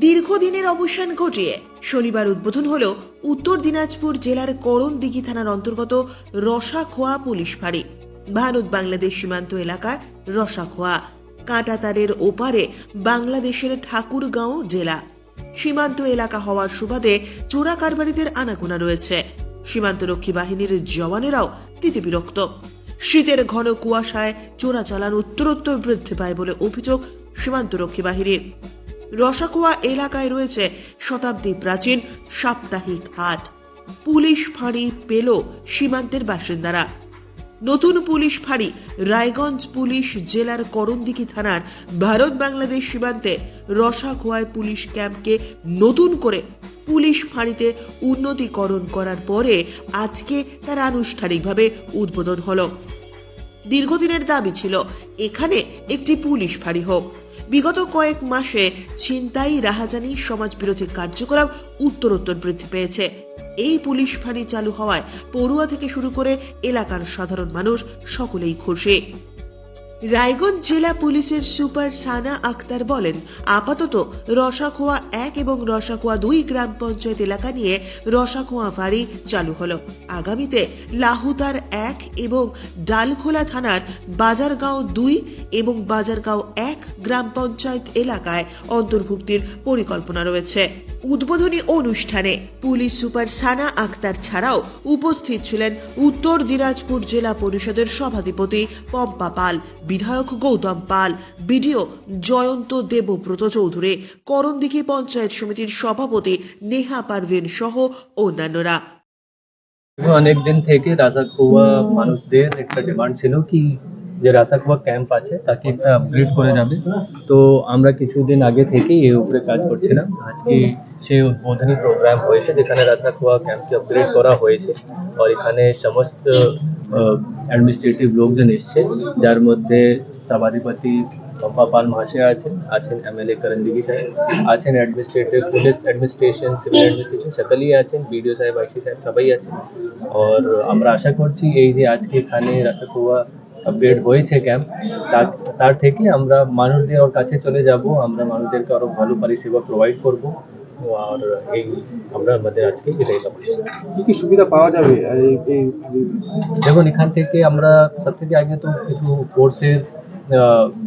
দীর্ঘদিনের অবসান ঘটিয়ে শনিবার উদ্বোধন হলো উত্তর দিনাজপুর জেলার করণদিঘি থানার অন্তর্গত রসাখোয়া পুলিশ ফাঁড়ি। ভারত বাংলাদেশ সীমান্ত এলাকায় রসাখোয়া কাঁটাতারের ওপারে বাংলাদেশের ঠাকুরগাঁও জেলা। সীমান্ত এলাকা হওয়ার সুবাদে চোরা কারবারিদের আনাগোনা রয়েছে। সীমান্তরক্ষী বাহিনীর জওয়ানেরাও তিতিবিরক্ত। শীতের ঘন কুয়াশায় চোরাচালান উত্তরোত্তর বৃদ্ধি পায় বলে অভিযোগ সীমান্তরক্ষী বাহিনীর। রসাখোয়া এলাকায় রয়েছে শতাব্দী প্রাচীন সাপ্তাহিক হাট। পুলিশ ফাঁড়ি পেল সীমান্তের বাসিন্দারা। নতুন পুলিশ ফাঁড়ি রায়গঞ্জ পুলিশ জেলার করণদিঘি থানার ভারত বাংলাদেশ সীমান্তে রসাখোয়ায় পুলিশ ক্যাম্পকে নতুন করে পুলিশ ফাঁড়িতে উন্নতিকরণ করার পরে আজকে তার আনুষ্ঠানিকভাবে উদ্বোধন হলো। দীর্ঘদিনের দাবি ছিল এখানে একটি পুলিশ ফাঁড়ি হোক। বিগত কয়েক মাসে ছিনতাই, রাহাজানি, সমাজবিরোধী কার্যকলাপ উত্তরোত্তর বৃদ্ধি পেয়েছে। এই পুলিশ ফাঁড়ি চালু হওয়ায় পড়ুয়া থেকে শুরু করে এলাকার সাধারণ মানুষ সকলেই খুশি। রায়গঞ্জ জেলা পুলিশের সুপার সানা আক্তার বলেন, আপাতত রসাখোয়া 1 এবং রসাখোয়া 2 গ্রাম পঞ্চায়েত এলাকা নিয়ে রসাখোয়া ফাঁড়ি চালু হলো। আগামীতে লাহুতার 1 এবং ডালখোলা থানার বাজারগাঁও 2 এবং বাজারগাঁও 1 গ্রাম পঞ্চায়েত এলাকায় অন্তর্ভুক্তির পরিকল্পনা রয়েছে। উদ্বোধনী অনুষ্ঠানে পুলিশ সুপার সানা আক্তার ছাড়াও উপস্থিত ছিলেন উত্তর দিনাজপুর জেলা পরিষদের সভাধিপতি পম্পা পাল, বিধায়ক গৌতম পাল, বিডিও জয়ন্ত দেবব্রত চৌধুরী, করণদিঘি পঞ্চায়েত সমিতির সভাপতি নেহা পারভিন সহ অন্যান্যরা। অনেক দিন থেকে রাসাখোয়া মানুষদের একটা ডিমান্ড ছিল কি যে রাসাখোয়া ক্যাম্প আছে তাকে একটা আপগ্রেড করে যাবে। তো আমরা কিছুদিন আগে থেকেই এর উপরে কাজ করছিলাম। আজকে সেই উদ্বোধনী প্রোগ্রাম হয়েছে যেখানে রাসাখোয়া ক্যাম্পকে আপগ্রেড করা হয়েছে। আর এখানে সমস্ত অ্যাডমিনিস্ট্রেটিভ লোকজন এসছে, যার মধ্যে সভাধিপতি পম্পা পাল মহাশয় আছেন এমএলএ করণদিঘি সাহেব আছেন, administrative police administration, civil administration সকলেই আছেন, বিডিও সাহেব, আইসি সাহেব সবাই আছেন। আর আমরা আশা করছি এই যে আজকে এখানে রাসাখোয়া আপগ্রেড হয়েছে ক্যাম্প, তার থেকে আমরা মানুষদের ওর কাছে চলে যাব, আমরা মানুষদেরকে আরো ভালো পরিষেবা প্রোভাইড করব। আর এই আমরা আমাদের আজকে এটাই লক্ষ্য। কি কি সুবিধা পাওয়া যাবে দেখুন, এখান থেকে আমরা সব থেকে আগে তো কিছু ফোর্সের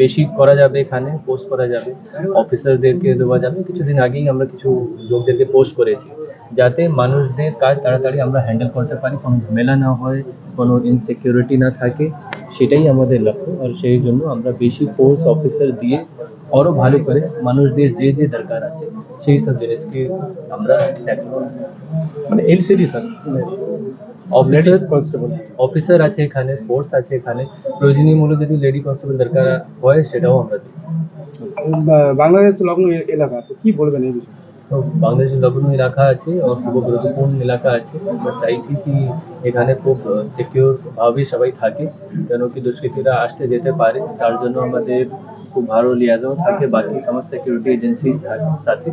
বেশি করা যাবে, এখানে পোস্ট করা যাবে, অফিসারদেরকে দেওয়া যাবে। কিছুদিন আগেই আমরা কিছু লোকদেরকে পোস্ট করেছি যাতে মানুষদের কাজ তাড়াতাড়ি আমরা হ্যান্ডেল করতে পারি, কোনো ঝামেলা না হয়, কোনো ইনসিকিউরিটি না থাকে, সেটাই আমাদের লক্ষ্য। আর সেই জন্য আমরা বেশি ফোর্স অফিসার দিয়ে আরও ভালো করে মানুষদের যে যে দরকার আছে সেই সব জিনিসকে আমরা মানে এলসিডি স্যার অফিসার আছে এখানে, ফোর্স আছে এখানে, প্রয়োজনীয় মূল্য যদি লেডি কনস্টেবল দরকার হয় সেটাও আমরা দিই। বাংলাদেশ তো লগ্ন এলাকা, তো কি বলবেন এই বিষয়ে? তো বাংলাদেশের লগ্ন এলাকা আছে আর খুব গুরুত্বপূর্ণ এলাকা আছে। আমরা চাইছি কি এখানে খুব সিকিউর ভাবে সবাই থাকে, যেন কি দুষ্কৃতীরা আসতে যেতে পারে। তার জন্য আমাদের খুব ভালো লিয়াজও থাকে বাকি সমস্ত সিকিউরিটি এজেন্সির সাথে।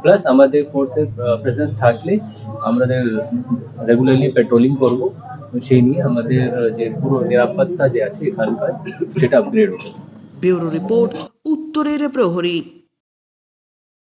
প্লাস আমাদের ফোর্সের প্রেজেন্স থাকলে আমাদের রেগুলারলি পেট্রোলিং করব, সেই নিয়ে আমাদের যে পুরো নিরাপত্তা যে আছে এখানকার সেটা আপগ্রেড হবে। ব্যুরো রিপোর্ট, উত্তরের প্রহরী।